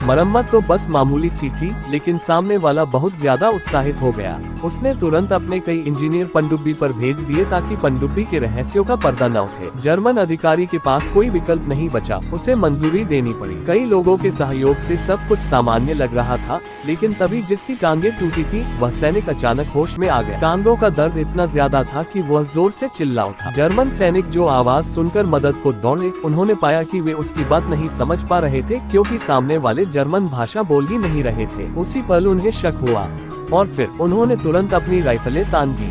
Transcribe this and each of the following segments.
मरम्मत तो बस मामूली सी थी, लेकिन सामने वाला बहुत ज्यादा उत्साहित हो गया। उसने तुरंत अपने कई इंजीनियर पनडुब्बी पर भेज दिए ताकि पनडुब्बी के रहस्यों का पर्दा न उठे। जर्मन अधिकारी के पास कोई विकल्प नहीं बचा, उसे मंजूरी देनी पड़ी। कई लोगों के सहयोग से सब कुछ सामान्य लग रहा था, लेकिन तभी जिसकी टांगे टूटी थी वह सैनिक अचानक होश में आ गया। टांगों का दर्द इतना ज्यादा था कि वह जोर से चिल्ला उठा। जर्मन सैनिक जो आवाज सुनकर मदद को दौड़े, उन्होंने पाया कि वे उसकी बात नहीं समझ पा रहे थे, क्योंकि सामने वाले जर्मन भाषा बोल ही नहीं रहे थे। उसी पल उन्हें शक हुआ और फिर उन्होंने तुरंत अपनी राइफलें तान दी।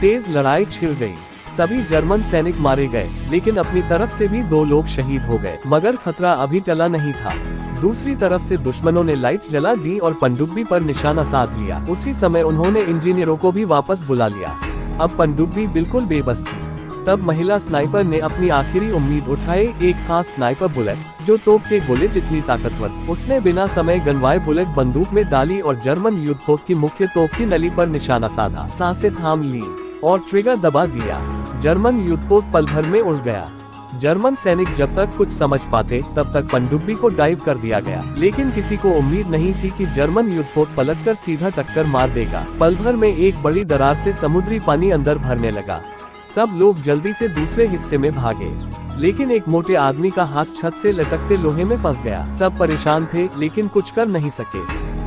तेज लड़ाई छिड़ गई। सभी जर्मन सैनिक मारे गए, लेकिन अपनी तरफ से भी 2 लोग शहीद हो गए। मगर खतरा अभी टला नहीं था। दूसरी तरफ से दुश्मनों ने लाइट्स जला दी और पनडुब्बी पर निशाना साध लिया। उसी समय उन्होंने इंजीनियरों को भी वापस बुला लिया। अब पनडुब्बी बिल्कुल बेबस थी। तब महिला स्नाइपर ने अपनी आखिरी उम्मीद उठाई, एक खास स्नाइपर बुलेट जो तोप के गोले जितनी ताकतवर। उसने बिना समय गंवाए बुलेट बंदूक में डाली और जर्मन युद्धपोत की मुख्य तोप की नली पर निशाना साधा। सांसें थाम ली और ट्रिगर दबा दिया। जर्मन युद्धपोत पल भर में उड़ गया। जर्मन सैनिक जब तक कुछ समझ पाते तब तक पनडुब्बी को डाइव कर दिया गया, लेकिन किसी को उम्मीद नहीं थी कि जर्मन युद्धपोत पलटकर सीधा टक्कर मार देगा। पल भर में एक बड़ी दरार से समुद्री पानी अंदर भरने लगा। सब लोग जल्दी से दूसरे हिस्से में भागे, लेकिन एक मोटे आदमी का हाथ छत से लटकते लोहे में फंस गया। सब परेशान थे, लेकिन कुछ कर नहीं सके।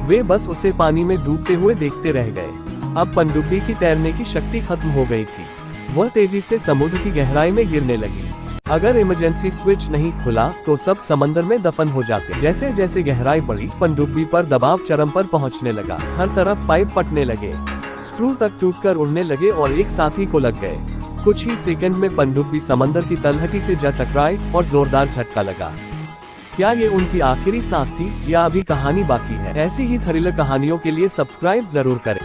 वे बस उसे पानी में डूबते हुए देखते रह गए। अब पनडुब्बी की तैरने की शक्ति खत्म हो गई थी। वह तेजी से समुद्र की गहराई में गिरने लगी। अगर इमरजेंसी स्विच नहीं खुला तो सब समंदर में दफन हो जाते। जैसे जैसे गहराई बढ़ी, पनडुब्बी पर दबाव चरम पर पहुंचने लगा। हर तरफ पाइप फटने लगे, स्क्रू तक टूटकर उड़ने लगे और एक साथी को लग गए। कुछ ही सेकंड में पनडुब्बी समंदर की तलहटी से जा टकराई और जोरदार झटका लगा। क्या ये उनकी आखिरी सांस थी या अभी कहानी बाकी है? ऐसी ही थ्रिलर कहानियों के लिए सब्सक्राइब जरूर करें।